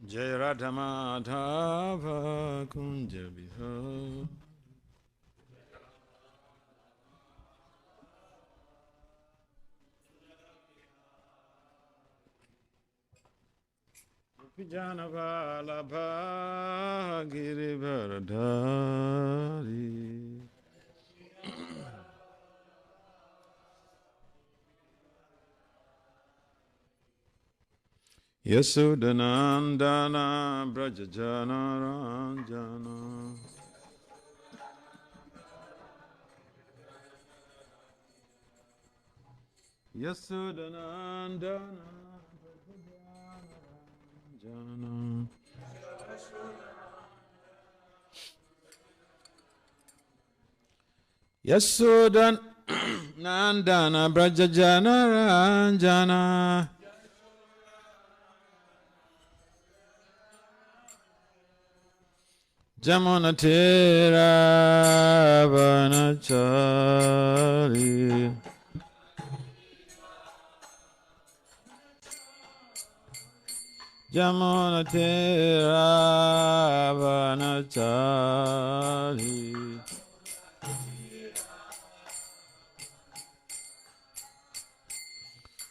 Jai Radha Madhava Kunja Vihara. Vijanavalabha Girivardhari. Yasudhanandana Brajajana Ranjana. Yasudhanandana Brajajana. Yasudhanandana Brajajana Ranjana. Jamunatira Vanachari. Jamunatira Vanachari.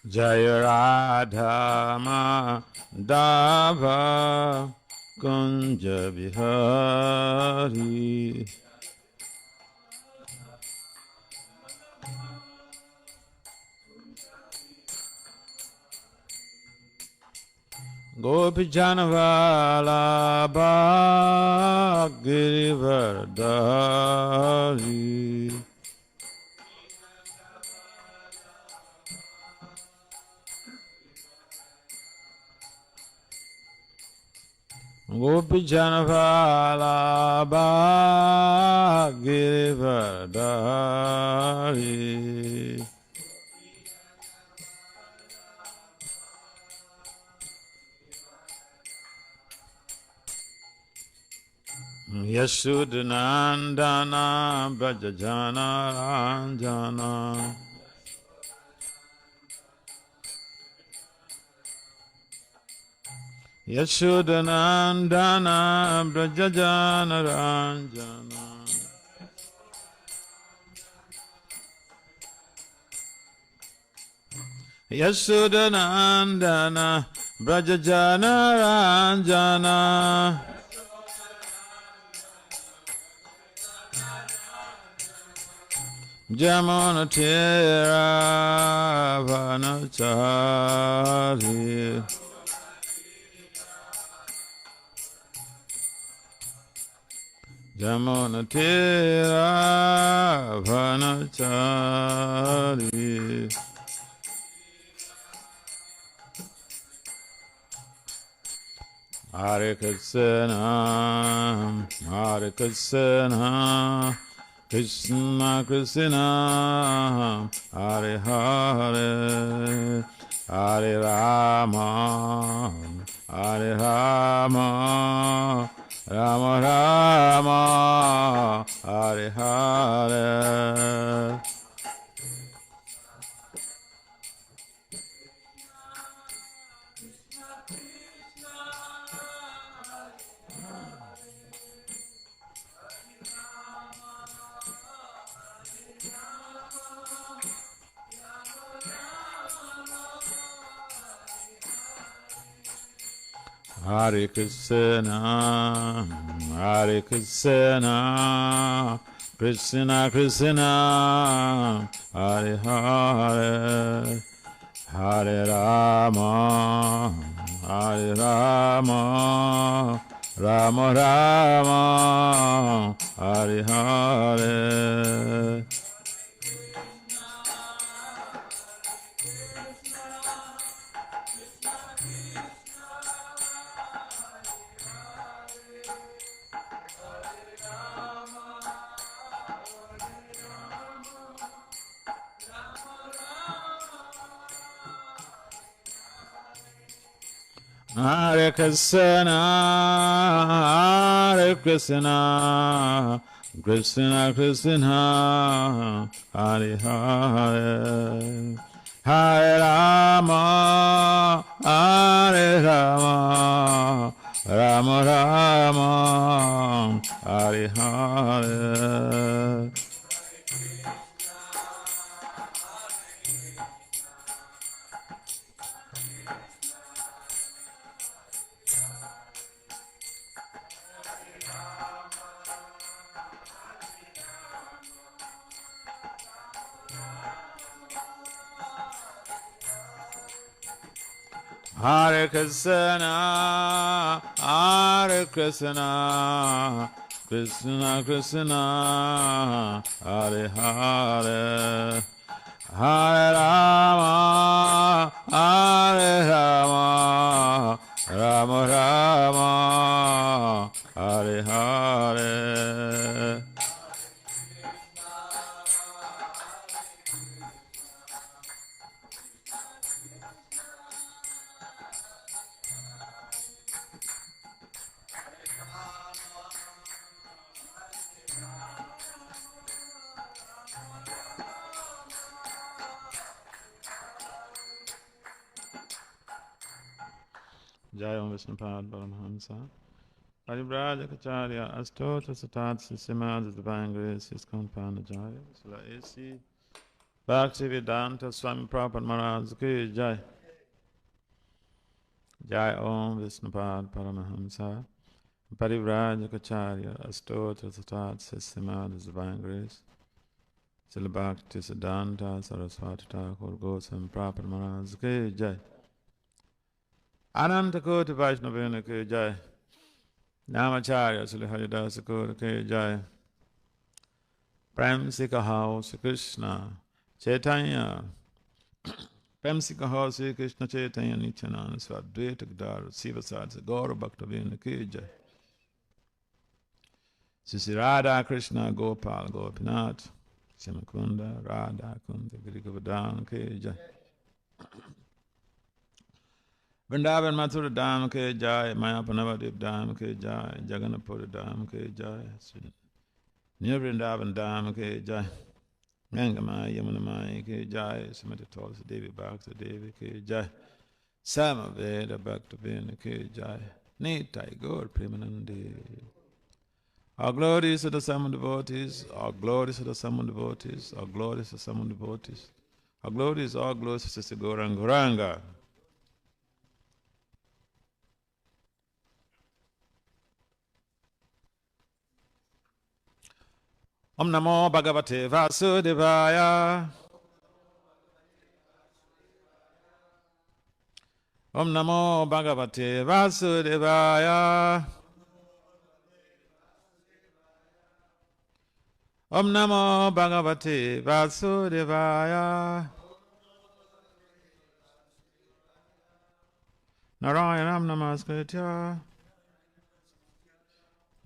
Jaya Radha Madhava Kunja Vihari. Gopijanavalabha Girivardhari. Gopijanavalabha Girivardhari. Yasudhanandana Brajajana Ranjana. Yasudhanandana Brajajana Ranjana. Yasudhanandana Brajajana Ranjana. Jamunatira Vanachari. Jamunatira Vanachari. Hare Krishna, Hare Krishna, Krishna Krishna, Hare Hare, Hare Rama, Hare Rama, Rama Rama, Hare Hare. Hare Krishna, Hare Krishna, Krishna Krishna, Hare Hare, Hare Rama, Hare Rama, Rama Rama, Hare Hare. Hare Krishna, Hare Krishna, Krishna Krishna, Hare Hare, Hare Rama, Hare Rama, Hare Krishna, Hare Krishna, Krishna Krishna, Hare Hare, Hare Rama, Hare Rama, Rama Rama, Hare Hare. Jai Om Vishnupad Paramahamsa. Parivrajacharya Astota Satat Srimad Divine Grace ISKCON Panajaya Sula A.C. Bhakti Vedanta Swami Prabhupada Maharaj Ki Jai. Jai Om Vishnupad Paramahamsa. Parivrajacharya Astota Satat Srimad Divine Grace Sila Bhakti Siddhanta Saraswati Thakur Goswami Prabhupada Maharaj Ki Jai. Ananta Koti Vaishnavina Ki Jai. Namacharya Sri Haridasa Koti Ki Jai. Prem se kahao Sri Krishna Chaitanya. Prem se kahao Sri Krishna Chaitanya Nityananda Swadvaita Gadara Sivasad Gaura Bhaktavina Ki Jai. Sri Radha Krishna Gopal Gopinath Simakunda Radha Kunda Girigavadana Ki Jai. Vrindavan Mathura Dham Ki Jai. Mayapanavadip Dham Ki Jai. Jagannapuri Dham Ki Jai. New Vrindavan Dham Ki Jai. Gangamai Yamunamai Ki Jai. Srimati Tulsi Devi Bhakti Devi Ki Jai. Samaveda Bhaktavina Ki Jai. Nitai Gaur Premanandi. All glories to the Saman devotees. All glories to the Saman devotees. All glories to the Saman devotees. All glories to Sister Gauranga. Om Namo Bhagavate Vasudevaya. Om Namo Bhagavate Vasudevaya. Om Namo Bhagavate Vasudevaya. Narayanam Namaskritya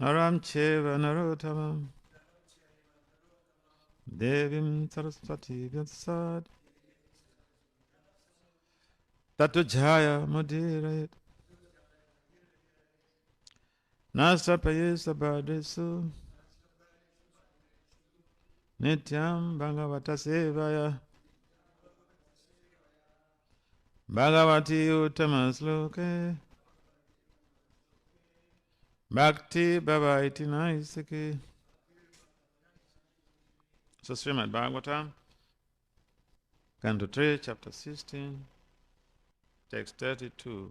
Naram Cheva Narottamam Devim Saraswati Vyasad Tatu Jaya Mudirayat Nasapaye Sabhadesu Nityam Bhagavata Sevaya Bhagavati Uttamasloke Bhakti Bhavaiti Naisake. So Srimad Bhagavatam, Canto 3, Chapter 16, Text 32.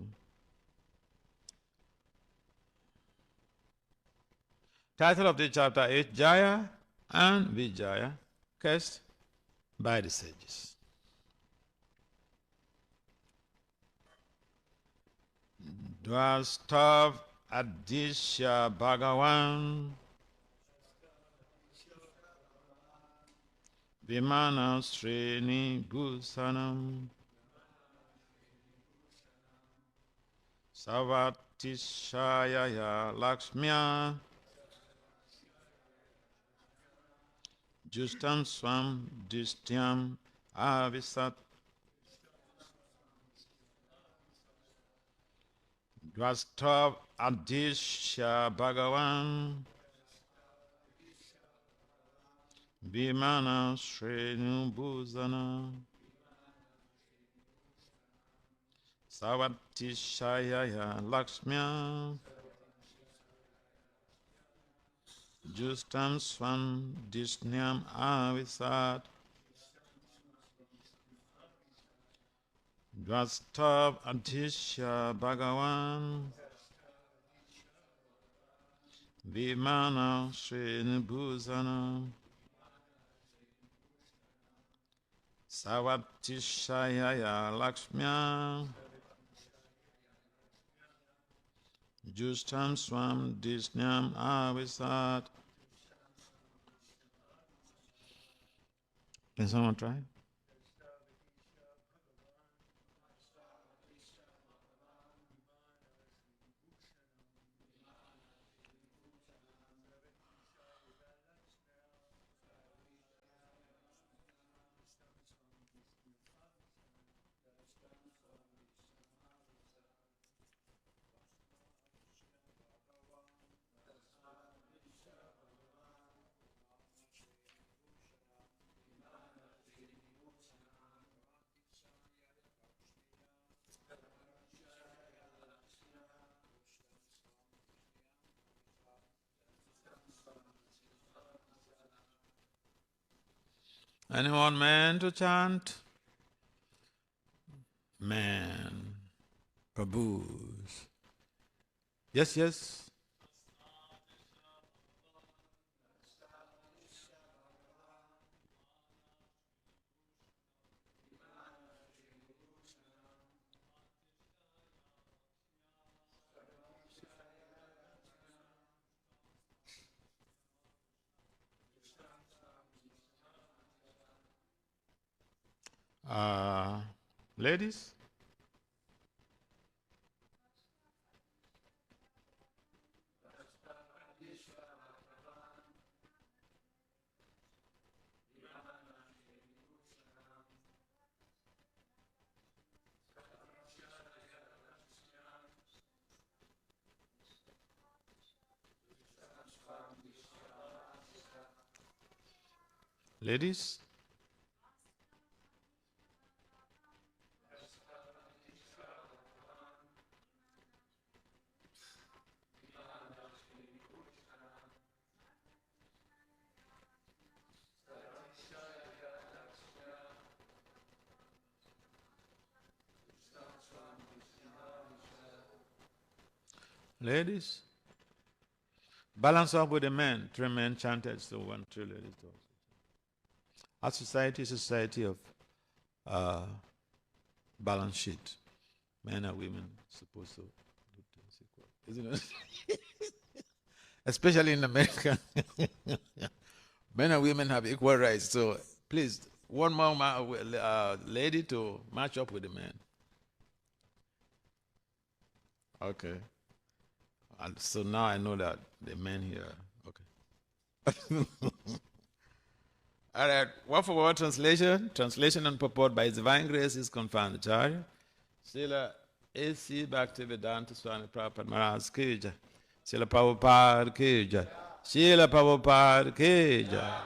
Title of the chapter is Jaya and Vijaya, cast by the sages. Dvastav Adishya Bhagavan Vimana Sreni Bhusanam Savatishayaya Lakshmya Justam Swam Distyam Avisat Dvastav Adishya Bhagavan Vimana Srenu Bhusana Savatishayaya Lakshmya Justam Swan Dishnyam Avisat Dvastav Adishya Bhagavan Vimana Srenu Bhusana Savatishayaya Lakshmya Justam Swam Disnyam Avisat. Can someone try? Anyone man to chant? Man. Prabhus. Yes, yes. Ladies? Ladies? Ladies? Balance up with the men. 3 men chanted, so 1, 3 ladies also. Our society is a society of balance sheet. Men and women supposed to do things equal, isn't it? Especially in America. Men and women have equal rights. So please, one more lady to match up with the man. Okay. And so now I know that the men here. Okay. All right. Word for word translation. Translation and purport by His Divine Grace is confirmed. Acharya Srila A.C. Bhaktivedanta Swami Prabhupada Maharaj Ki Jai. Srila Prabhupada Ki Jai. Srila Prabhupada Ki Jai.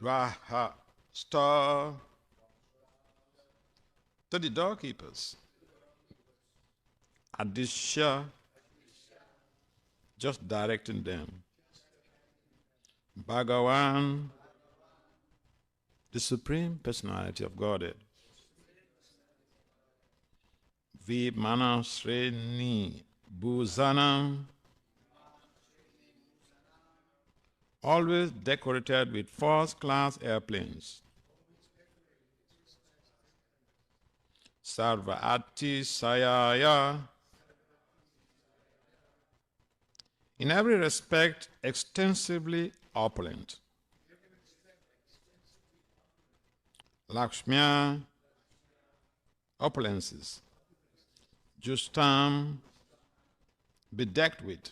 Dwaha. Star to the doorkeepers. Adisha, just directing them. Bhagavan, the Supreme Personality of Godhead. Vimana Sreni Bhuzanam, always decorated with first-class airplanes. Sarva Ati Sayaya, in every respect extensively opulent. Lakshmya, opulences. Justam, bedecked with.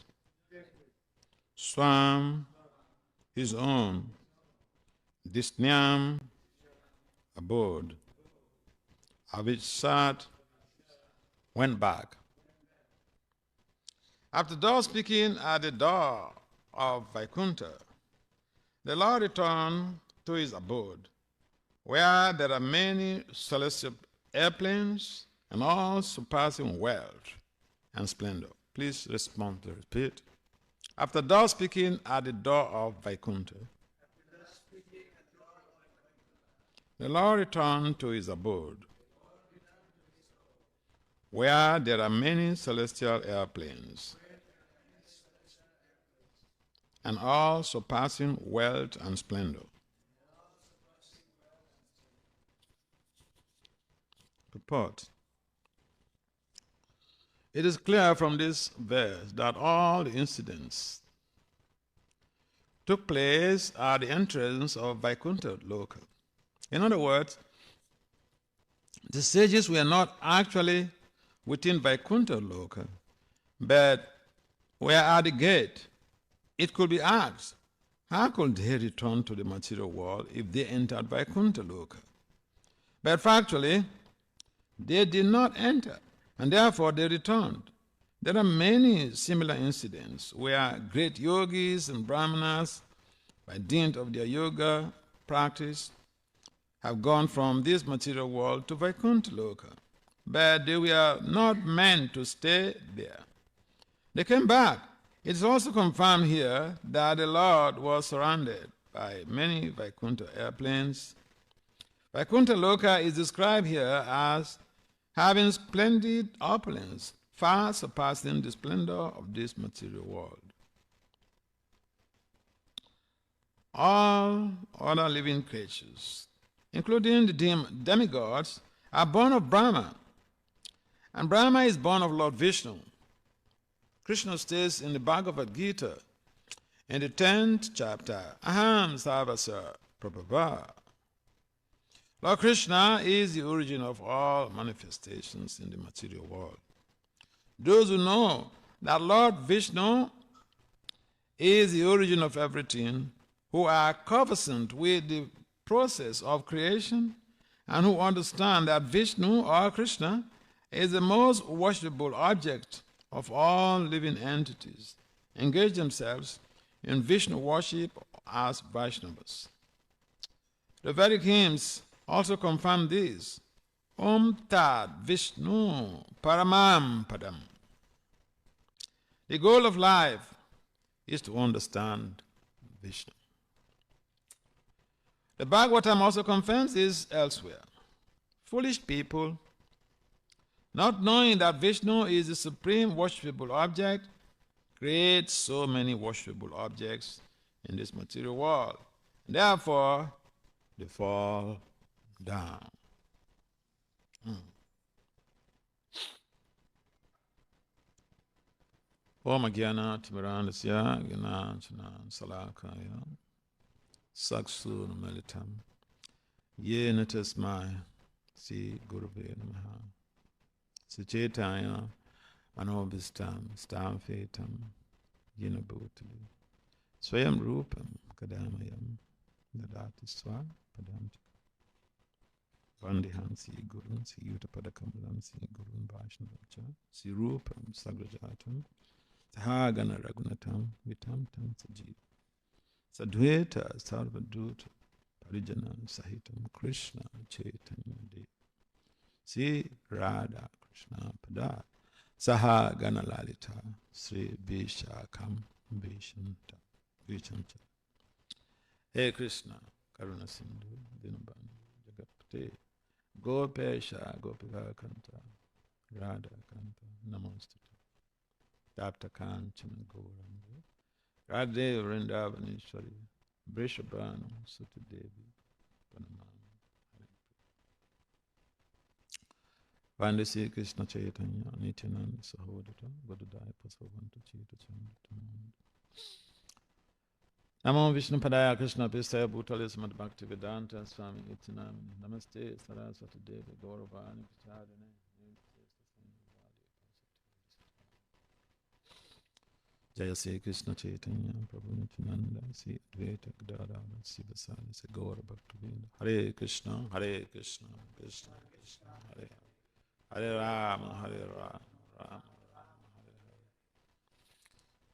Swam, his own. Disnyam, abode. Avitsat, went back. After thus speaking at the door of Vaikuntha, the Lord returned to his abode, where there are many celestial airplanes and all surpassing wealth and splendor. Please respond to repeat. After thus speaking at the door of Vaikuntha, the Lord returned to his abode, where there are many celestial airplanes and all surpassing wealth and splendor. Purport. It is clear from this verse that all the incidents took place at the entrance of Vaikuntha Loka. In other words, the sages were not actually within Vaikuntha Loka, but were at the gate. It could be asked, how could they return to the material world if they entered Vaikuntha Loka? But factually, they did not enter, and therefore they returned. There are many similar incidents where great yogis and brahmanas, by dint of their yoga practice, have gone from this material world to Vaikuntha Loka, but they were not meant to stay there. They came back. It is also confirmed here that the Lord was surrounded by many Vaikuntha airplanes. Vaikuntha Loka is described here as having splendid opulence, far surpassing the splendor of this material world. All other living creatures, including the demigods, are born of Brahma, and Brahma is born of Lord Vishnu. Krishna states in the Bhagavad Gita, in the 10th chapter, Aham Sarvasya Prabhava. Lord Krishna is the origin of all manifestations in the material world. Those who know that Lord Vishnu is the origin of everything, who are conversant with the process of creation, and who understand that Vishnu or Krishna is the most worshipable object of all living entities, engage themselves in Vishnu worship as Vaishnavas. The Vedic hymns also confirm this. Om Tad Vishnu Paramam Padam. The goal of life is to understand Vishnu. The Bhagavatam also confirms this elsewhere. Foolish people, not knowing that Vishnu is the supreme worshipable object, create so many worshipable objects in this material world. And therefore, they fall down. Om Agyana Timirandasya Gyananchana Salakaya Saksun Melitam Yena Tasmai Si Gurave Namaha Sachetaya Manobhistam Stamfetam Yena Bhutali Swayam Rupam Kadamayam Dadati Swa Padam Vandiham Si Gurun Si Yutapadakamalam Si Gurun Vaishnavacha Si Rupam Sagrajatam Sahagana Raghunatam Vitam Tam Sajiv Sadhveta Sarvaduta Parijanam Sahitam Krishna Chaitanya Dev Si Radha Krishna Pada Sahagana Lalita Sri Vishakam Vishanta Vishamcha. Hey Krishna Karuna Sindhu Dinabandhu Jagapate Gopesha Gopika Kanta Radha Kanta Namostute Tapta Kanchana Gauranga Radhe Vrindavaneshwari Vrishabhanu Suti Devi Panamami Vande Sri Krishna Chaitanya Nityananda Sahodata Vadudaya Pasavanta Chita Chandra Namo Vishnu Padaya Krishna Pistaya Bhutale Srimad Bhakti Vedanta Swami Itinamini Namaste Saraswati Devi Gauravani Pichadane. Jaya Sri Krishna Chaitanya Prabhu Nityananda Sri Advaita Gadadhara Siva Sadi Se Gaura Bhaktavinda Hare Krishna Krishna Krishna Hare Hare Rama Rama Rama Hare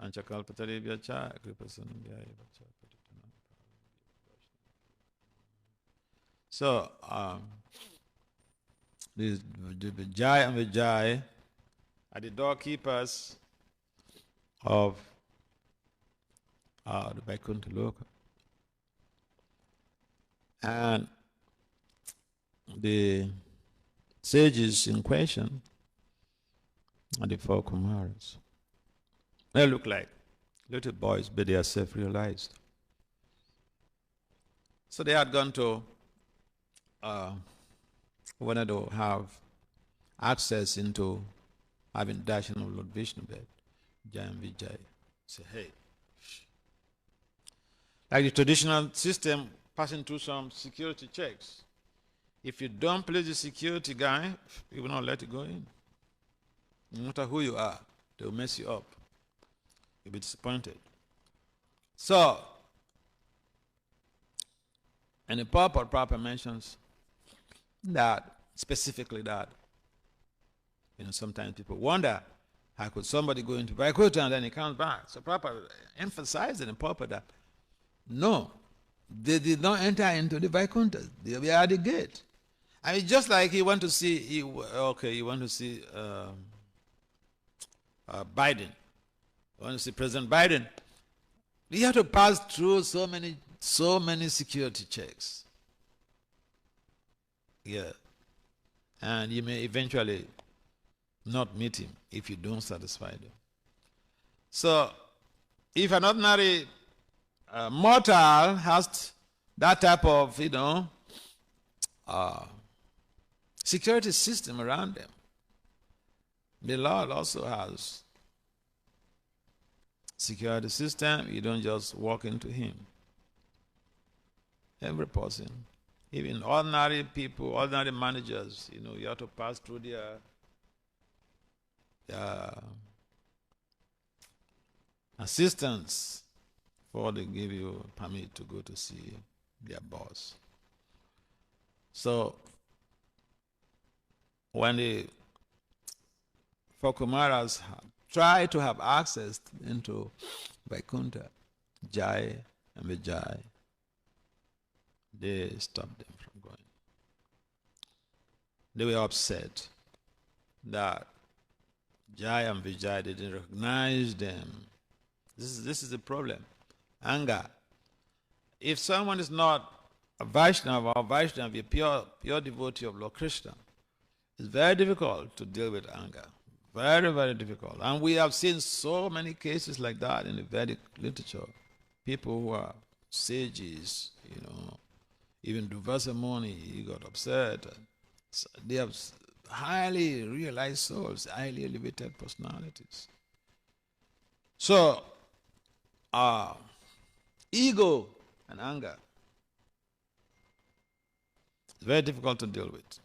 Hare Anchakalpatari Vyacha Kripasanandhyaya Vacha Patitanam. So the Vijay and Vijay are the doorkeepers of the Vaikuntha Loka. And the sages in question are the four Kumaras. They look like little boys, but they are self-realized. So they had gone to wanted to have access into having darshan of Lord Vishnu bed. Jayam Vijay. Say, hey. Like the traditional system passing through some security checks. If you don't please the security guy, he will not let you go in. No matter who you are, they will mess you up. You'll be disappointed. So, and the purport proper mentions that, specifically that, sometimes people wonder, how could somebody go into Vaikuntha and then he comes back? So Prabhupada emphasized in the purport that, no, they did not enter into the Vaikuntha. They were at the gate. I mean, just like you want to see, you want to see Biden. You want to see President Biden. You have to pass through so many security checks. Yeah. And you may eventually not meet him if you don't satisfy them. So, if an ordinary mortal has that type of, security system around them, the Lord also has security system. You don't just walk into him. Every person, even ordinary people, ordinary managers, you have to pass through their assistants before they give you permit to go to see their boss. So, when the four Kumaras try to have access into Vaikuntha, Jai and Vijay, they stopped them from going. They were upset that Jai and Vijay didn't recognize them. This is the problem. Anger. If someone is not a Vaishnava or Vaishnava, a pure devotee of Lord Krishna, it's very difficult to deal with anger. Very, very difficult. And we have seen so many cases like that in the Vedic literature. People who are sages, even Durvasa Muni, he got upset. They have highly realized souls, highly elevated personalities. So, ego and anger is very difficult to deal with.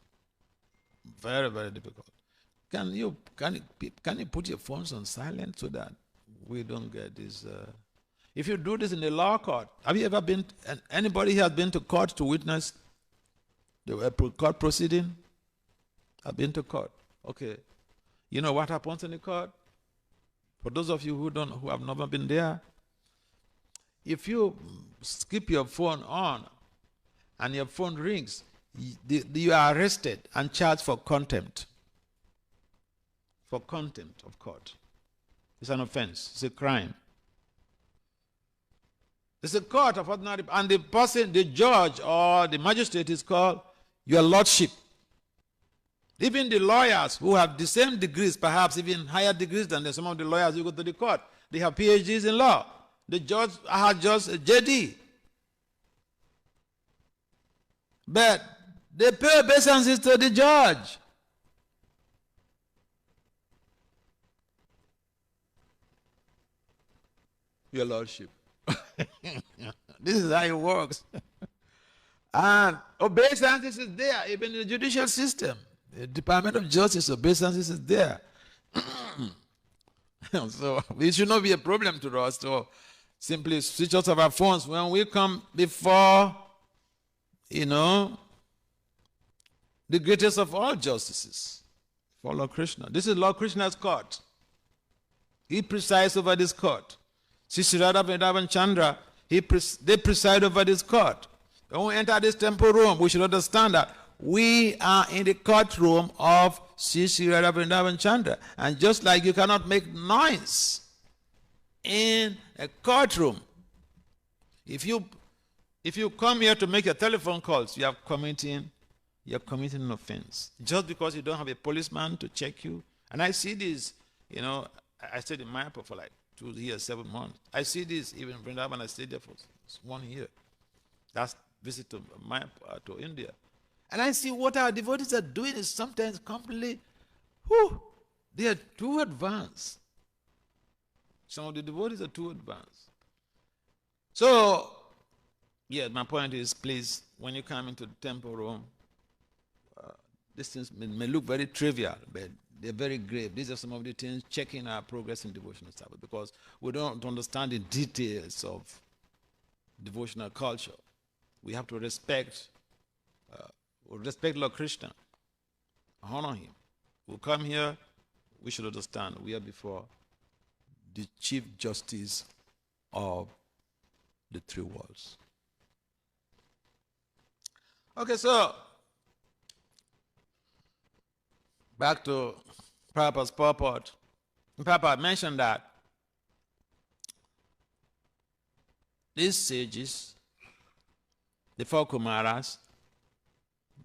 Very, very difficult. Can you put your phones on silent so that we don't get this? If you do this in the law court, have you ever been? Anybody has been to court to witness the court proceeding? I've been to court. Okay, you know what happens in the court? For those of you who have never been there, if you keep your phone on and your phone rings, you are arrested and charged for contempt. For contempt of court. It's an offense. It's a crime. It's a court of ordinary, and the person, the judge or the magistrate is called your lordship. Even the lawyers who have the same degrees, perhaps even higher degrees than some of the lawyers who go to the court, they have PhDs in law. The judge had just a JD. But they pay obeisances to the judge. Your lordship. This is how it works. And obeisance is there, even in the judicial system. The Department of Justice, obeisance is there. So it should not be a problem to us to simply switch off our phones when we come before, the greatest of all justices, for Lord Krishna. This is Lord Krishna's court. He presides over this court. Sri Radha Vrindavan Chandra, they preside over this court. When we enter this temple room, we should understand that we are in the courtroom of Sri Radha Vrindavan Chandra. And just like you cannot make noise in a courtroom, if you come here to make your telephone calls, you're committing an offense. Just because you don't have a policeman to check you. And I see this, I stayed in Mayapur for like 2 years, 7 months. I see this even in Vrindavan. I stayed there for 1 year. That's visit to India. And I see what our devotees are doing is sometimes completely, They are too advanced. Some of the devotees are too advanced. So, yeah, my point is, please, when you come into the temple room, these things may look very trivial, but they're very grave. These are some of the things checking our progress in devotional service, because we don't understand the details of devotional culture. We have to respect Lord Krishna, honor him. We come here, we should understand we are before the Chief Justice of the three worlds. Okay, so back to Prabhupada's purport. Prabhupada mentioned that these sages, the four Kumaras,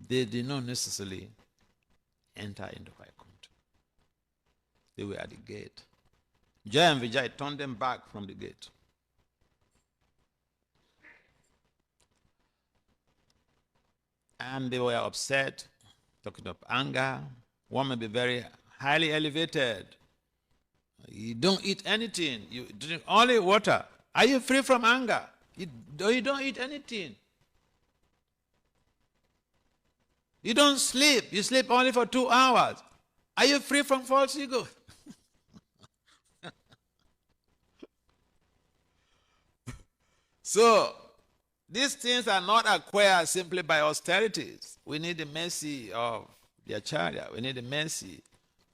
they did not necessarily enter into Vaikuntha. They were at the gate. Jaya and Vijay turned them back from the gate. And they were upset, talking of anger. One may be very highly elevated. You don't eat anything. You drink only water. Are you free from anger? You don't eat anything. You don't sleep. You sleep only for 2 hours. Are you free from false ego? So, these things are not acquired simply by austerities. We need the mercy of the Acharya. We need the mercy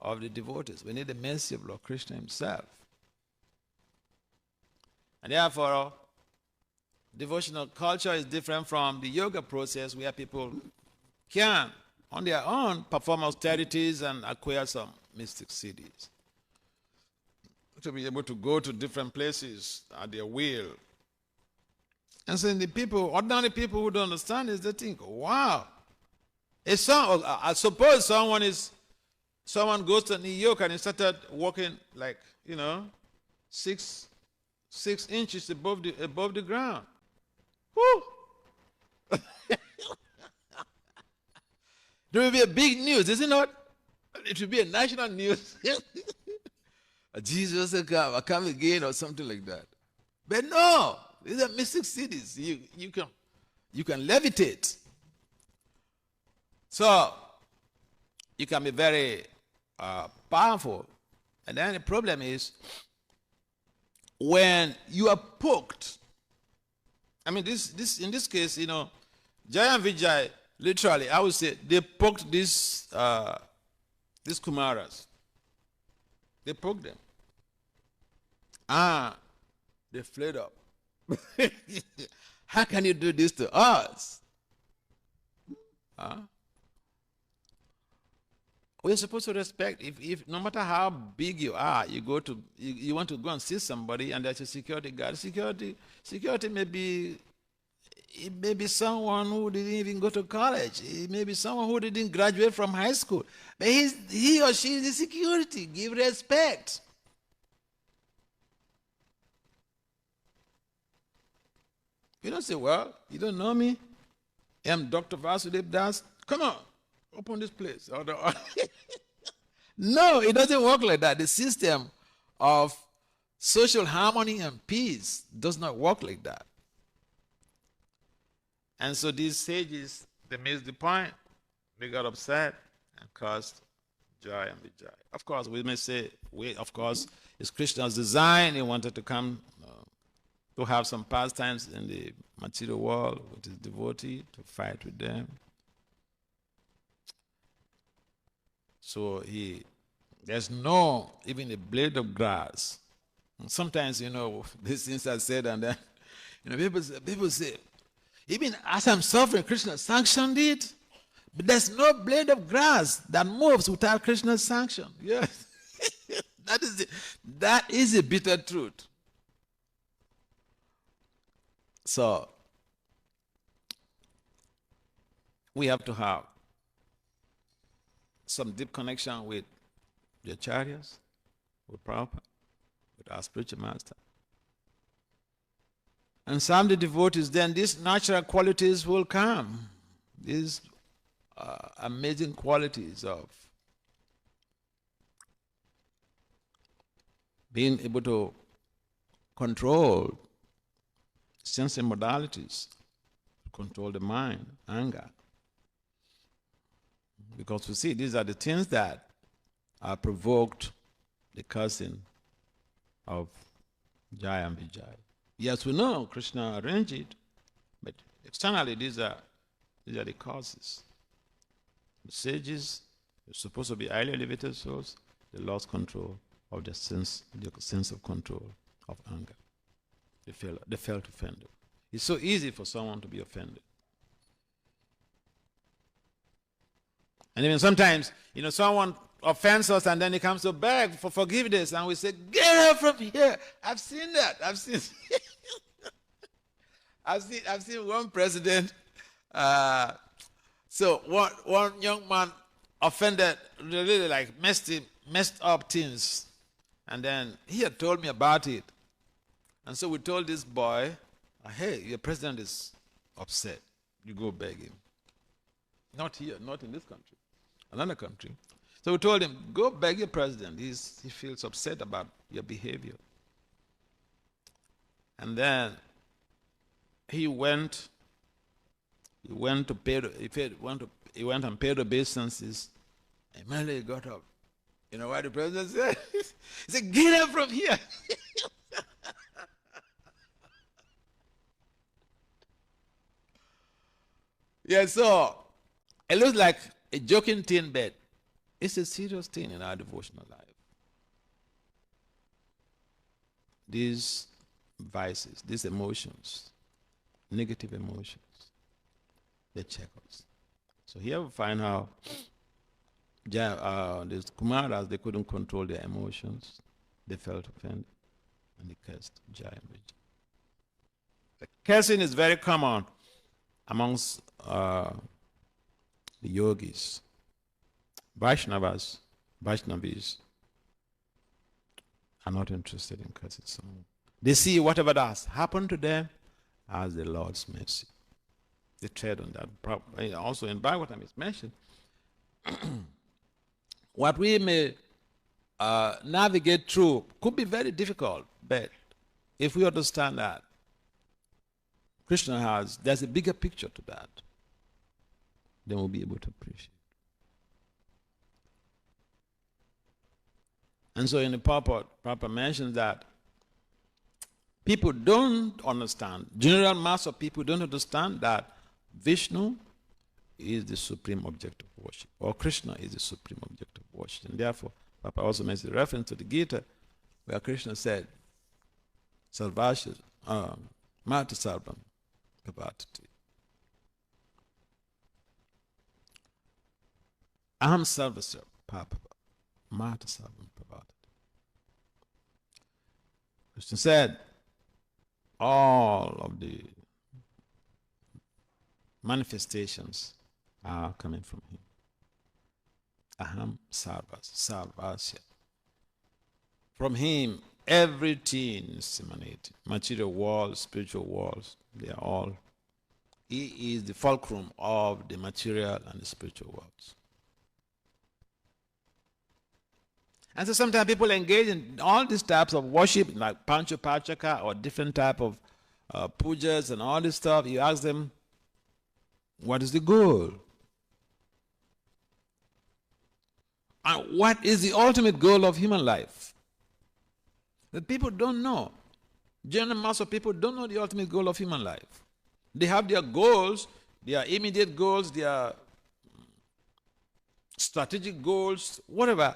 of the devotees. We need the mercy of Lord Krishna himself. And therefore, devotional culture is different from the yoga process, where people can, on their own, perform austerities and acquire some mystic cities. To be able to go to different places at their will. And so the people, ordinary people who don't understand this, they think, wow. I suppose someone goes to New York and he started walking like, 6 inches above the ground. Woo! There will be a big news, is it not? It will be a national news. Jesus will come again, or something like that. But no, these are mystic cities. You can levitate. So you can be very powerful. And then the problem is when you are poked. I mean, this in this case, Jaya and Vijay, literally, I would say, they poked these Kumaras. They poked them. They flared up. How can you do this to us? We're supposed to respect. If no matter how big you are, you want to go and see somebody, and there's a security guard. Security may be. It may be someone who didn't even go to college. It may be someone who didn't graduate from high school. But he or she is the security. Give respect. You don't say, well, you don't know me. I'm Dr. Vasudeva Das. Come on, open this place. No, it doesn't work like that. The system of social harmony and peace does not work like that. And so these sages, they missed the point. They got upset and caused joy and Vijay. Of course, we may say, it's Krishna's design. He wanted to come to have some pastimes in the material world with his devotee, to fight with them. So there's no, even a blade of grass. And sometimes, these things are said, and then, people say, even as I'm suffering, Krishna sanctioned it. But there's no blade of grass that moves without Krishna's sanction. Yes. That is a bitter truth. So, we have to have some deep connection with the acharyas, with Prabhupada, with our spiritual master. And some the devotees, then these natural qualities will come. These amazing qualities of being able to control sensory modalities, control the mind, anger. Because we see these are the things that are provoked the cursing of Jaya and Vijay. Yes, we know Krishna arranged it, but externally these are the causes. The sages are supposed to be highly elevated souls. They lost control of the sense of control of anger. They felt offended. It's so easy for someone to be offended. And even sometimes, someone offends us and then he comes to beg for forgiveness and we say, get out from here. I've seen that. I've seen one president. So one young man offended, really like messed up things. And then he had told me about it. And so we told this boy, hey, your president is upset. You go beg him. Not here, not in this country. Another country. So we told him, go beg your president. He feels upset about your behavior. And then he went to pay. He went and paid obeisances. And immediately he got up. You know what the president said? He said, get up from here. Yeah, so it looks like a joking thing, but it's a serious thing in our devotional life. These vices, these emotions, negative emotions, they check us. So here we find how these Kumaras, they couldn't control their emotions. They felt offended and they cursed Jaya and Vijay. The cursing is very common amongst the yogis. Vaishnavis are not interested in cursing someone. They see whatever does happen to them as the Lord's mercy. They tread on that. Also in Bhagavatam it's mentioned. What we may navigate through could be very difficult, but if we understand that Krishna there's a bigger picture to that, then we'll be able to appreciate. And so in the purport mentions that people don't understand, general mass of people don't understand that Vishnu is the supreme object of worship, or Krishna is the supreme object of worship. And therefore, Papa also makes a reference to the Gita, where Krishna said, Sarvasya, Mata Sarvam, Pavatati. Aham Sarvasya, Papa, Mata Sarvam, Pavatati. Krishna said, all of the manifestations are coming from him. Aham Sarvasya. From him, everything is emanating. Material world, spiritual worlds, they are all. He is the fulcrum of the material and the spiritual worlds. And so sometimes people engage in all these types of worship, like Panchapachaka or different type of pujas and all this stuff. You ask them, what is the goal? And what is the ultimate goal of human life? The people don't know. General mass of people don't know the ultimate goal of human life. They have their goals, their immediate goals, their strategic goals, whatever.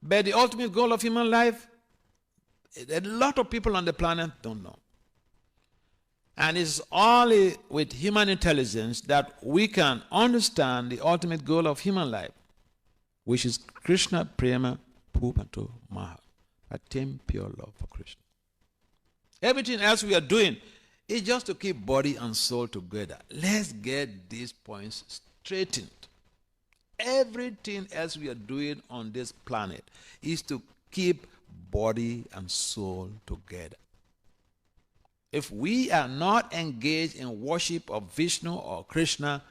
But the ultimate goal of human life, a lot of people on the planet don't know. And it's only with human intelligence that we can understand the ultimate goal of human life, which is Krishna Prema Pupato Maha, attain pure love for Krishna. Everything else we are doing is just to keep body and soul together. Let's get these points straightened. Everything else we are doing on this planet is to keep body and soul together. If we are not engaged in worship of Vishnu or Krishna,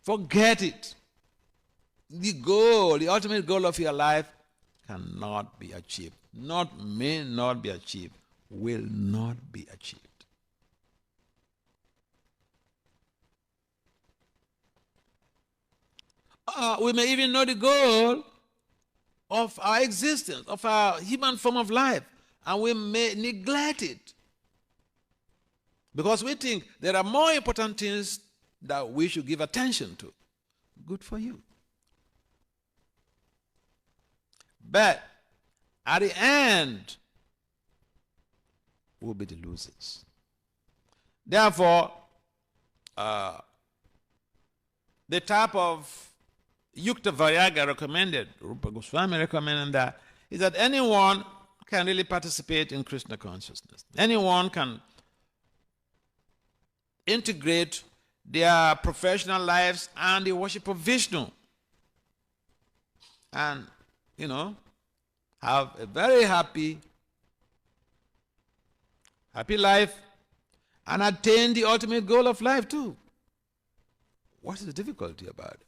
forget it. The goal, the ultimate goal of your life cannot be achieved. Not may not be achieved, will not be achieved. We may even know the goal of our existence, of our human form of life, and we may neglect it because we think there are more important things that we should give attention to. Good for you. But at the end, we'll be the losers. Therefore, the type of Yukta Varyaga recommended, Rupa Goswami recommended that, is that anyone can really participate in Krishna consciousness. Anyone can integrate their professional lives and the worship of Vishnu. And, have a very happy life and attain the ultimate goal of life too. What is the difficulty about it?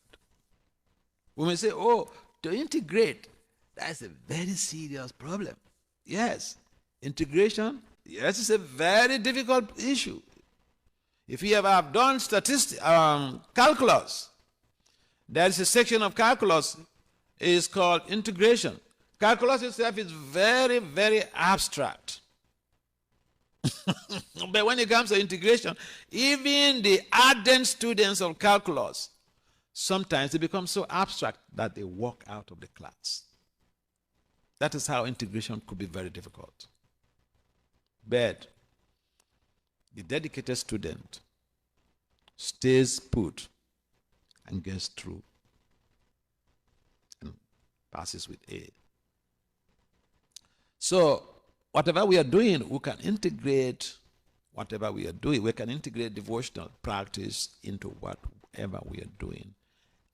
We may say, to integrate, that's a very serious problem. Yes, integration, yes, it's a very difficult issue. If you have done calculus, there is a section of calculus is called integration. Calculus itself is very, very abstract. But when it comes to integration, even the ardent students of calculus, sometimes they become so abstract that they walk out of the class. That is how integration could be very difficult. But the dedicated student stays put and gets through and passes with A. So, whatever we are doing, we can integrate whatever we are doing. We can integrate devotional practice into whatever we are doing.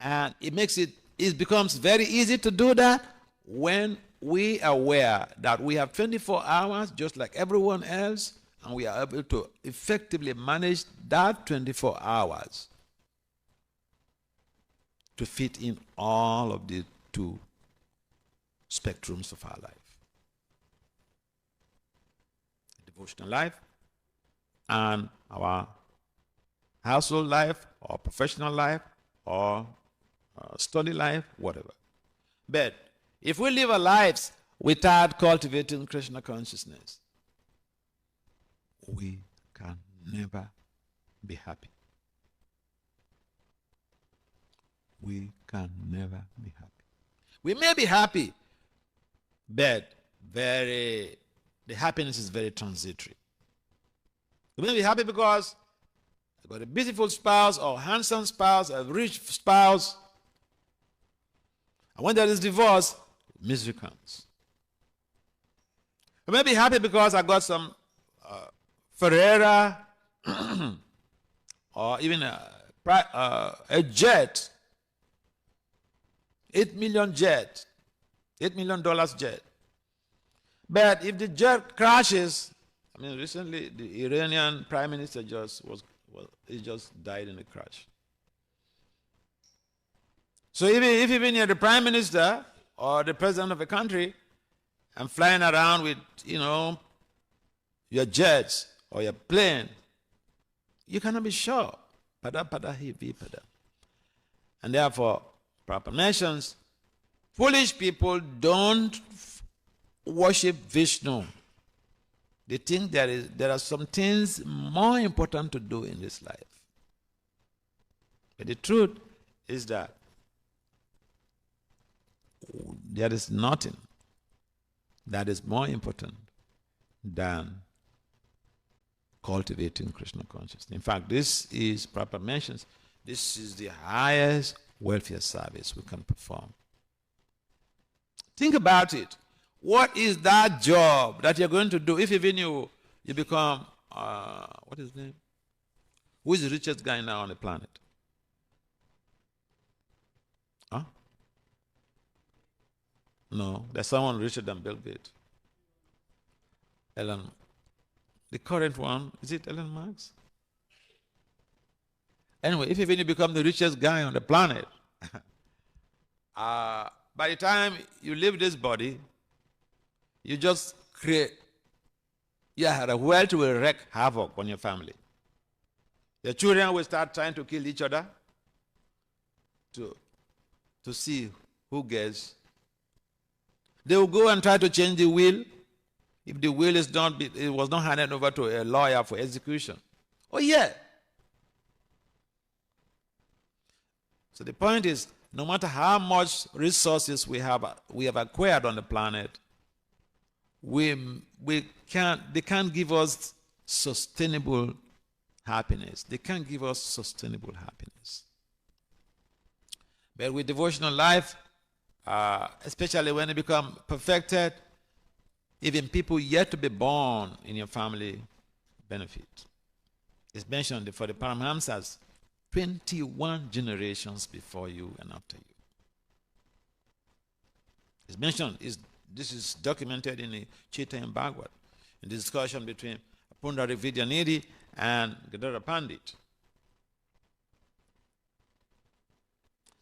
And it becomes very easy to do that when we are aware that we have 24 hours just like everyone else, and we are able to effectively manage that 24 hours to fit in all of the two spectrums of our life. Devotional life and our household life or professional life or study life, whatever. But if we live our lives without cultivating Krishna consciousness, we can never be happy. We can never be happy. We may be happy, but the happiness is very transitory. We may be happy because I got a beautiful spouse or handsome spouse, a rich spouse. And when there is divorce, misery comes. We may be happy because I got some Ferrera or even a jet, $8 million jet, $8 million jet. But if the jet crashes, recently the Iranian prime minister just died in a crash. So if even you're the prime minister or the president of a country and flying around with, your jets or your plane, you cannot be sure. And therefore, proper mentions, foolish people don't worship Vishnu. They think there are some things more important to do in this life. But the truth is that there is nothing that is more important than cultivating Krishna consciousness. In fact, this is proper mentions. This is the highest welfare service we can perform. Think about it. What is that job that you're going to do if even you become, what is his name? Who is the richest guy now on the planet? Huh? No, there's someone richer than Bill Gates. The current one, is it Elon Musk? Anyway, if even you become the richest guy on the planet, by the time you leave this body, you just create, the world will wreak havoc on your family. Your children will start trying to kill each other to see who gets. They will go and try to change the will. If the will it was not handed over to a lawyer for execution. Oh yeah. So the point is, no matter how much resources we have acquired on the planet, they can't give us sustainable happiness. They can't give us sustainable happiness. But with devotional life, especially when they become perfected, even people yet to be born in your family benefit. It's mentioned for the Paramhamsas, 21 generations before you and after you. It's mentioned, this is documented in the Chaitanya Bhagavat, in the discussion between Pundari Vidyanidhi and Gadara Pandit.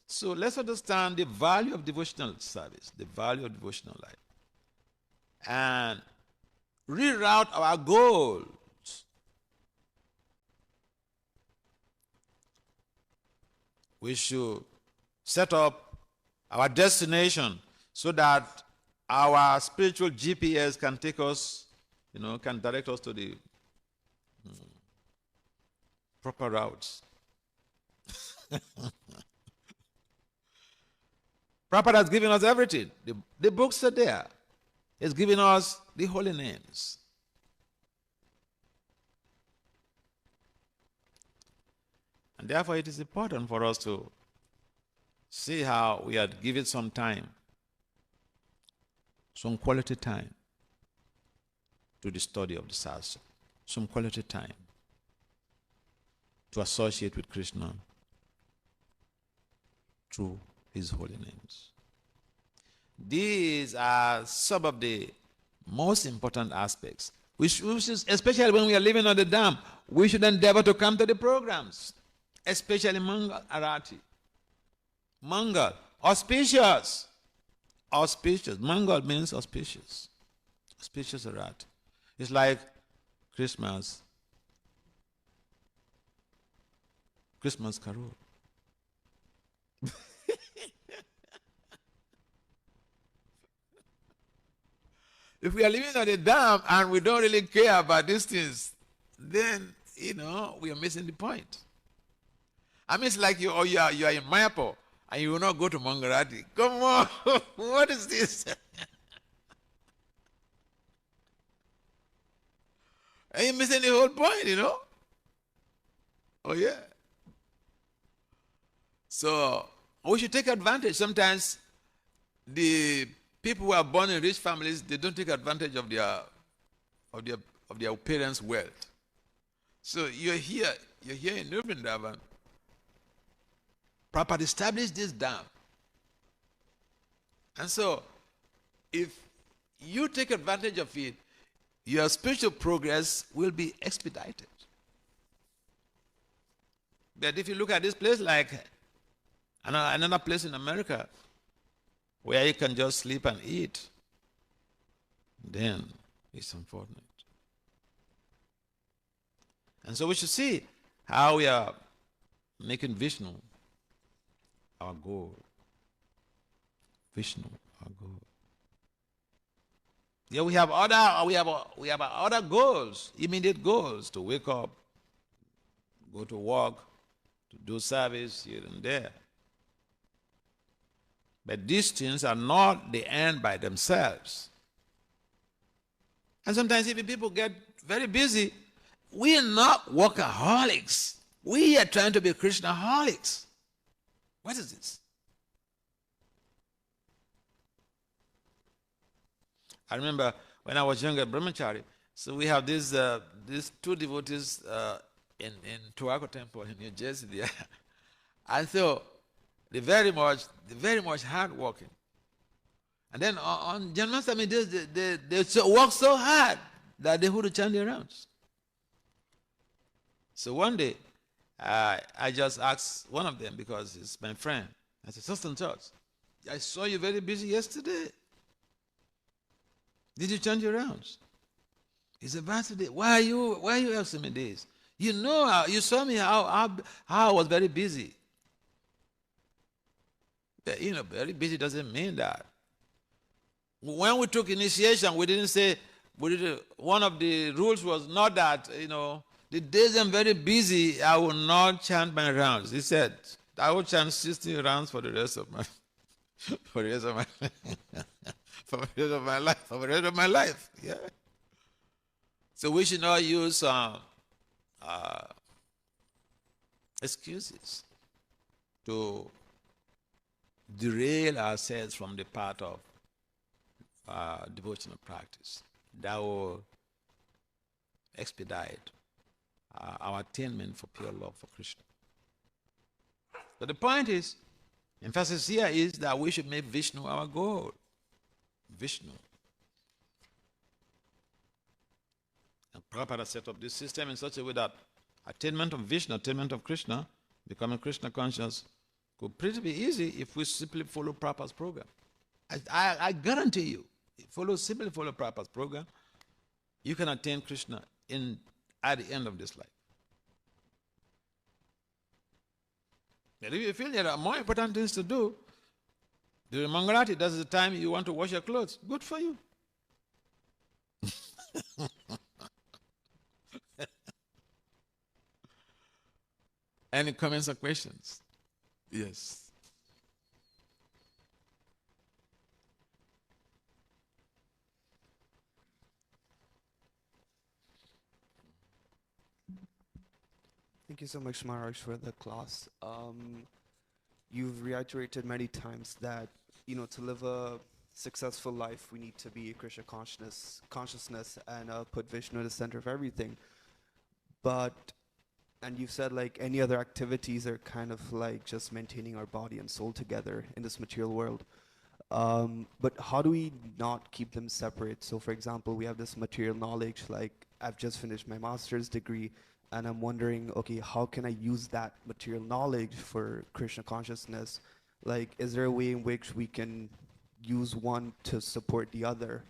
So let's understand the value of devotional service, the value of devotional life, and reroute our goals. We should set up our destination so that our spiritual GPS can take us, can direct us to the proper routes. Prabhupada has given us everything. The books are there. He's given us the holy names. And therefore it is important for us to see how we had given some time, some quality time to the study of the Sastra, some quality time to associate with Krishna through his holy names. These are some of the most important aspects. We should, especially when we are living on the dam, we should endeavor to come to the programs, especially Mangal Arati. Mangal, auspicious. Auspicious. Mangal means auspicious. Auspicious Arati. It's like Christmas Carol. If we are living on a dam and we don't really care about these things, then, we are missing the point. I mean, it's like you are in Mayapur and you will not go to Mangarati. Come on, what is this? Are you missing the whole point, Oh, yeah. So, we should take advantage. Sometimes the people who are born in rich families, they don't take advantage of their parents' wealth. So you're here in Vrindavan. Prabhupada established this dam. And so, if you take advantage of it, your spiritual progress will be expedited. But if you look at this place like another place in America, where you can just sleep and eat, then it's unfortunate. And so we should see how we are making Vishnu our goal. Vishnu, our goal. Yeah, we have other goals, immediate goals, to wake up, go to work, to do service here and there. But these things are not the end by themselves. And sometimes even people get very busy. We are not workaholics. We are trying to be Krishnaholics. What is this? I remember when I was younger, Brahmachari, so we have these two devotees in Tuaco Temple in New Jersey there. And so they're very much hardworking. And then on Janmashtami, they work so hard that they would chant their rounds. So one day, I just asked one of them, because he's my friend. I said, Sister Church, I saw you very busy yesterday. Did you change your rounds? He said, Vasudeva, why are you asking me this? You know, you saw me how I was very busy. You know, very busy doesn't mean that. When we took initiation, we didn't say, one of the rules was not that, the days I'm very busy, I will not chant my rounds. He said, I will chant 60 rounds for the rest of my for the rest of my for the rest of my life. For the rest of my life. Yeah. So we should not use excuses to derail ourselves from the path of devotional practice. That will expedite our attainment for pure love for Krishna. So the point is, emphasis here is that we should make Vishnu our goal. Vishnu. And Prabhupada set up this system in such a way that attainment of Vishnu, attainment of Krishna, becoming Krishna conscious, could pretty be easy if we simply follow Prabhupada's program. I guarantee you, simply follow Prabhupada's program, you can attain Krishna at the end of this life. But if you feel there are more important things to do, during Mangalati, that's the time you want to wash your clothes. Good for you. Any comments or questions? Yes. Thank you so much, Maharaj, for the class. You've reiterated many times that, to live a successful life, we need to be Krishna consciousness and put Vishnu at the center of everything. And you've said like any other activities are kind of like just maintaining our body and soul together in this material world. But how do we not keep them separate? So for example, we have this material knowledge, like I've just finished my master's degree, and I'm wondering, okay, how can I use that material knowledge for Krishna consciousness? Like, is there a way in which we can use one to support the other,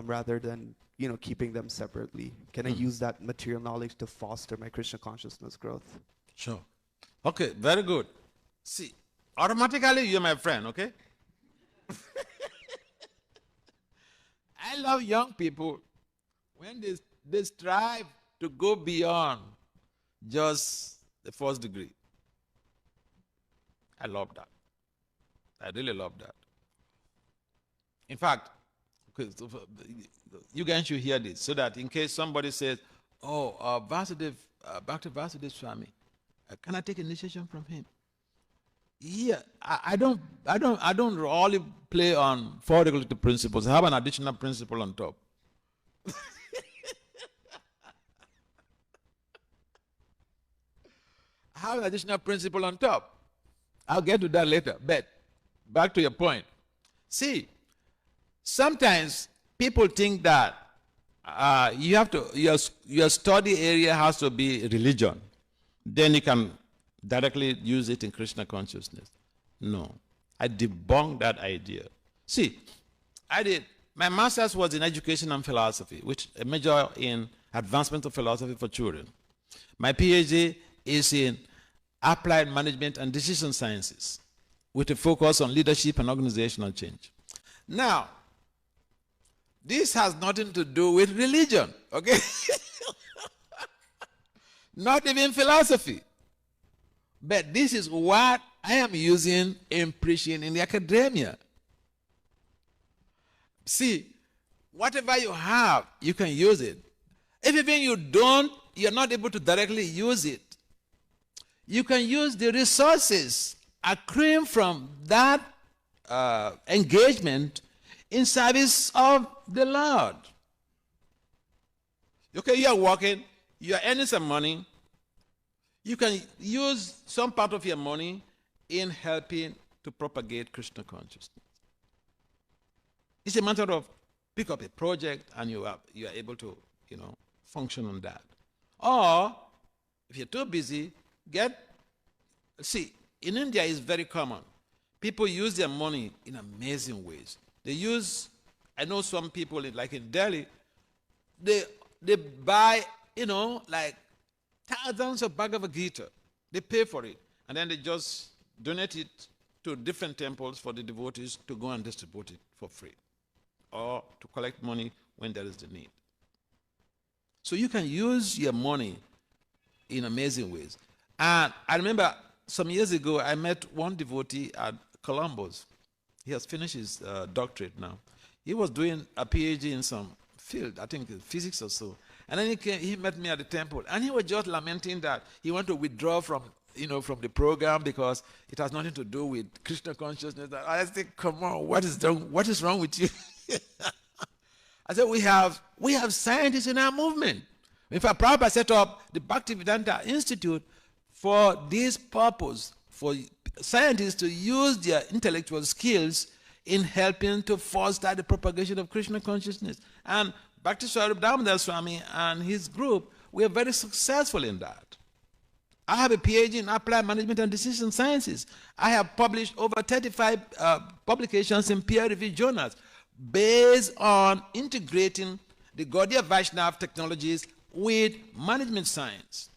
rather than, keeping them separately? Can I use that material knowledge to foster my Krishna consciousness growth? Sure. Okay, very good. See, automatically you're my friend, okay? I love young people when they strive to go beyond just the first degree. I love that. I really love that. In fact, you guys should hear this so that in case somebody says, "Oh, Bhakti Vasudeva Swami, can I take initiation from him?" Yeah, I don't really play on 4 regulative principles. I have an additional principle on top. I have an additional principle on top. I'll get to that later. But back to your point. See, sometimes people think that your study area has to be religion. Then you can directly use it in Krishna consciousness. No, I debunked that idea. See, my master's was in education and philosophy, which a major in advancement of philosophy for children. My PhD is in applied management and decision sciences with a focus on leadership and organizational change. Now, this has nothing to do with religion, okay? Not even philosophy. But this is what I am using in preaching in the academia. See, whatever you have, you can use it. If even you don't, you're not able to directly use it. You can use the resources accruing from that engagement in service of the Lord. Okay, you are working, you are earning some money. You can use some part of your money in helping to propagate Krishna consciousness. It's a matter of pick up a project and you are able to, function on that. Or if you're too busy, see, in India it's very common. People use their money in amazing ways. They use, I know some people, like in Delhi, they buy, like thousands of Bhagavad Gita. They pay for it. And then they just donate it to different temples for the devotees to go and distribute it for free, or to collect money when there is the need. So you can use your money in amazing ways. And I remember some years ago, I met one devotee at Columbus. He has finished his doctorate now. He was doing a PhD in some field, I think physics or so. And then he met me at the temple, and he was just lamenting that he wanted to withdraw from the program because it has nothing to do with Krishna consciousness. I said, come on, what is wrong with you? I said, we have scientists in our movement. In fact, Prabhupada set up the Bhaktivedanta Institute for this purpose, for scientists to use their intellectual skills in helping to foster the propagation of Krishna consciousness. And Bhakti Vasudeva Swami and his group were very successful in that. I have a PhD in applied management and decision sciences. I have published over 35 publications in peer-reviewed journals based on integrating the Gaudiya Vaishnava technologies with management science.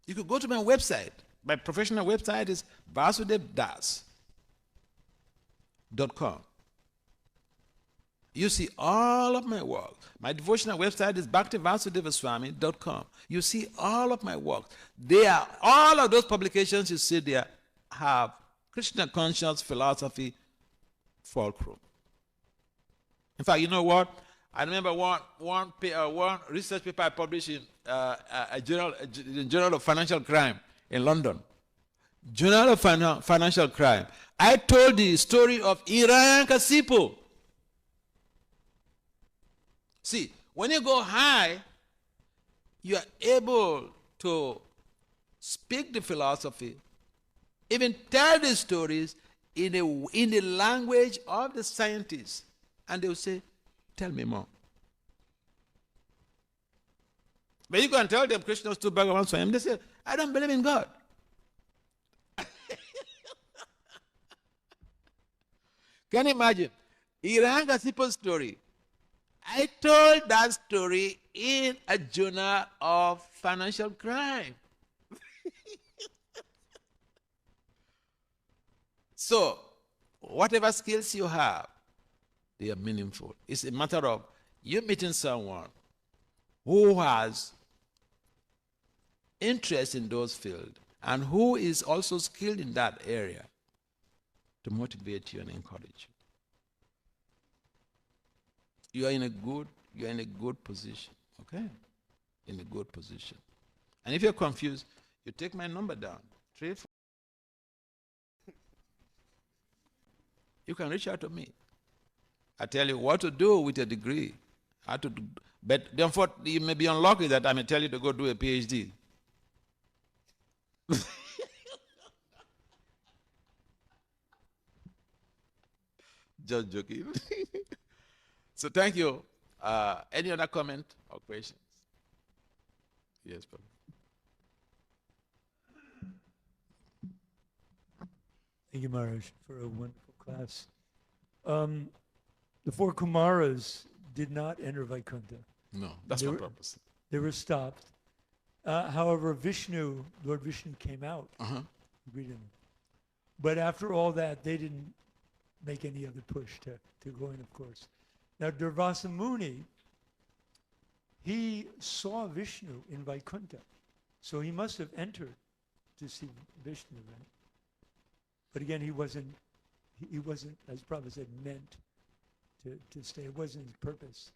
You could go to my website. My professional website is vasudevdas.com. You see all of my work. My devotional website is bhaktivasudevaswami.com. You see all of my work. All of those publications you see there have Krishna conscious philosophy fulcrum. In fact, you know what? I remember one research paper I published in a Journal of Financial Crime in London. Journal of Financial Crime. I told the story of Hiranyakasipu. See, when you go high, you are able to speak the philosophy, even tell the stories in the language of the scientists. And they will say, tell me more. But you can tell them Krishna's to Bhagavan Swami. They say, I don't believe in God. Can you imagine? Hiranyakasipu's story. I told that story in a journal of financial crime. So, whatever skills you have, they are meaningful. It's a matter of you meeting someone who has interest in those fields and who is also skilled in that area to motivate you and encourage you. You are in a good position, okay? In a good position. And if you're confused, you take my number down. 3, 4. You can reach out to me. I tell you what to do with a degree. How to do, but therefore, you may be unlucky that I may tell you to go do a PhD. Just joking. So thank you. Any other comment or questions? Yes, Papa. Thank you, Maharaj, for a wonderful class. The 4 Kumaras did not enter Vaikuntha. No, that's my purpose. They were stopped. However, Lord Vishnu came out. Greeted them. But after all that, they didn't make any other push to go in, of course. Now, Durvasa Muni, he saw Vishnu in Vaikuntha. So he must have entered to see Vishnu, right? But again, he wasn't, as Prabhupada said, meant to stay. It wasn't his purpose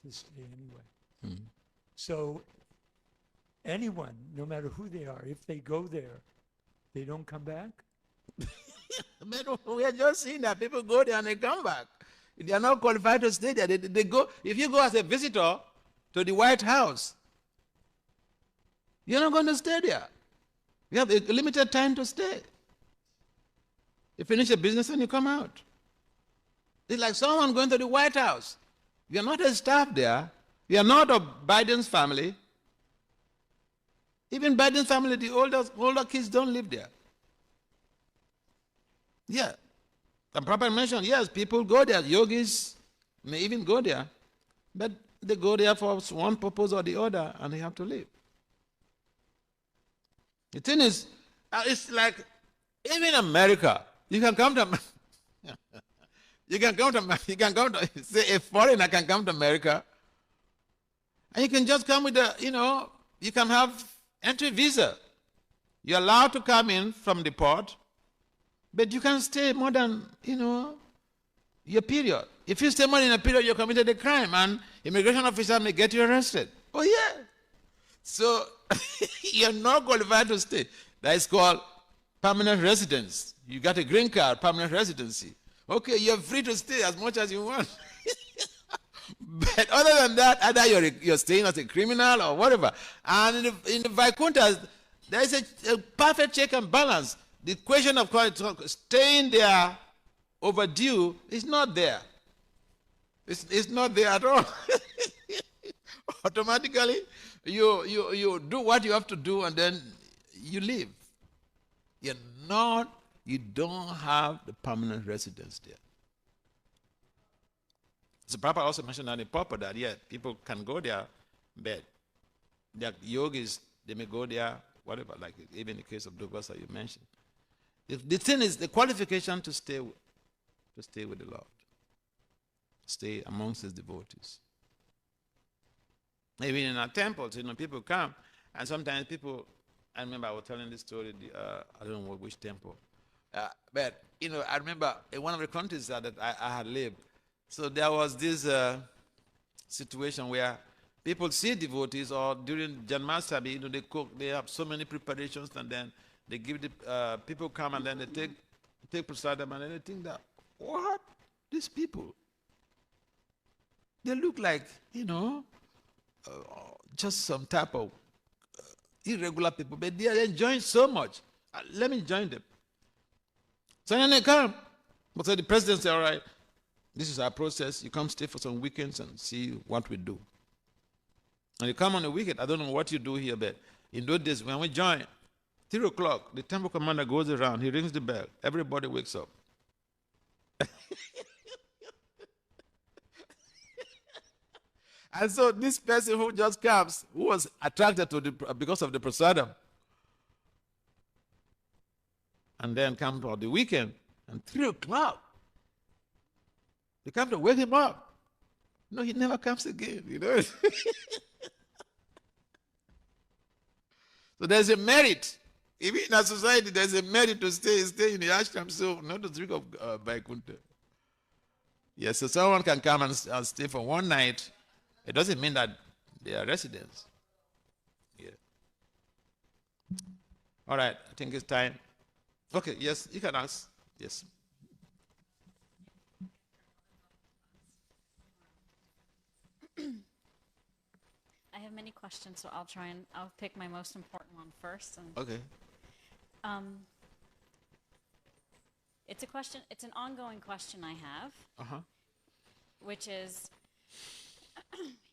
to stay anyway. So anyone, no matter who they are, if they go there, they don't come back? We are just seeing that people go there and they come back. They are not qualified to stay there. They go. If you go as a visitor to the White House, you're not going to stay there. You have a limited time to stay. You finish your business and you come out. It's like someone going to the White House. You're not a staff there. You're not of Biden's family. Even Biden's family, the older kids don't live there. Yeah, The Prabhupada mentioned, yes, people go there. Yogis may even go there. But they go there for one purpose or the other, and they have to leave. The thing is, it's like, even in America, you can come to say a foreigner can come to America, and you can just come with you can have entry visa. You're allowed to come in from the port, but you can stay more than, your period. If you stay more than a period, you committed a crime, and immigration officer may get you arrested. Oh, yeah. So, you're not qualified to stay. That is called permanent residence. You got a green card, permanent residency. Okay, you're free to stay as much as you want. But other than that, either you're staying as a criminal or whatever. And in the Vaikuntha, there is a perfect check and balance. The question of staying there overdue is not there. It's not there at all. Automatically, you do what you have to do, and then you leave. You don't have the permanent residence there. So Prabhupada also mentioned that in Papa that, people can go there, but the yogis, they may go there, whatever, like even in the case of Dugasa you mentioned. The thing is, the qualification to stay with the Lord, stay amongst his devotees. Even in our temples, people come, and sometimes people, I remember I was telling this story, I don't know which temple, but, I remember in one of the countries that I had lived, so there was this situation where people see devotees, or during Janmashtami, they cook, they have so many preparations, and then they give the people come, and then they take prasadam, and then they think that, what? These people, they look like, just some type of irregular people, but they are enjoying so much. Let me join them. So then they come. But so the president said, all right, this is our process. You come stay for some weekends and see what we do. And you come on the weekend. I don't know what you do here, but in those days, when we join, 3 o'clock, the temple commander goes around. He rings the bell. Everybody wakes up. And so this person who just comes, who was attracted to because of the prasadam, and then comes for the weekend, and 3 o'clock, they come to wake him up. No, he never comes again, So there's a merit. Even in our society, there's a merit to stay in the ashram, so not to drink of Vaikuntha. Yes, so someone can come and stay for one night. It doesn't mean that they are residents. Yeah. All right, I think it's time. Okay, yes, you can ask. Yes. I have many questions, so I'll pick my most important one first. Okay. It's an ongoing question I have, which is,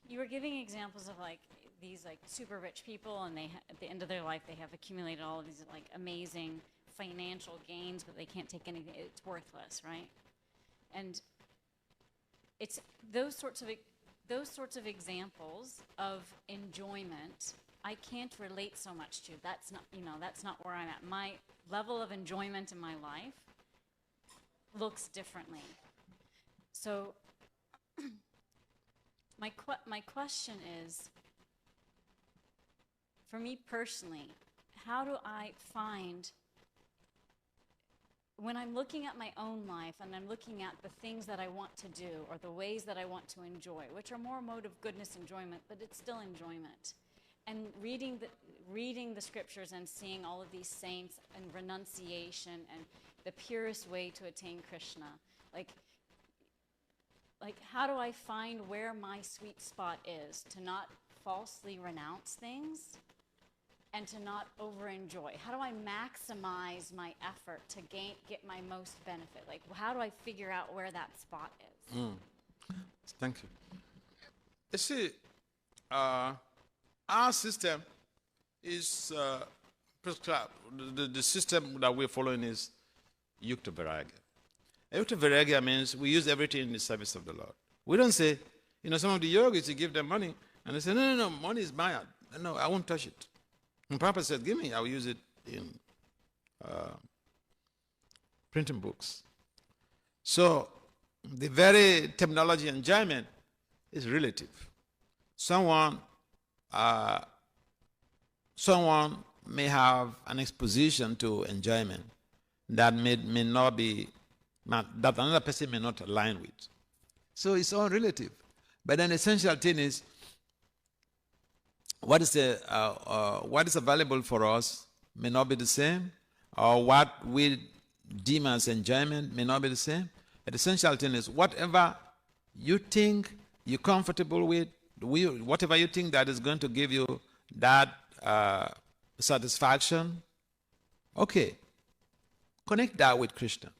you were giving examples of these super rich people, and at the end of their life they have accumulated all of these amazing financial gains, but they can't take anything. It's worthless, right? And it's those sorts of examples of enjoyment I can't relate so much to. That's not where I'm at. My level of enjoyment in my life looks differently. So my question is, for me personally, how do I find, when I'm looking at my own life and I'm looking at the things that I want to do or the ways that I want to enjoy, which are more mode of goodness enjoyment, but it's still enjoyment, and reading the scriptures and seeing all of these saints and renunciation and the purest way to attain Krishna, how do I find where my sweet spot is to not falsely renounce things and to not over-enjoy? How do I maximize my effort to get my most benefit? How do I figure out where that spot is? Thank you. You see, our system is prescribed. The system that we're following is Yukta Vairagya. Evita Viragya means we use everything in the service of the Lord. We don't say, some of the yogis, you give them money, and they say, no, money is mine. No, I won't touch it. And Papa said, give me, I'll use it in printing books. So the very terminology enjoyment is relative. Someone may have an exposition to enjoyment that may not be, that another person may not align with. So it's all relative. But an essential thing is, what is available for us may not be the same, or what we deem as enjoyment may not be the same. But the essential thing is, whatever you think you're comfortable with, whatever you think that is going to give you that satisfaction, okay, connect that with Krishna.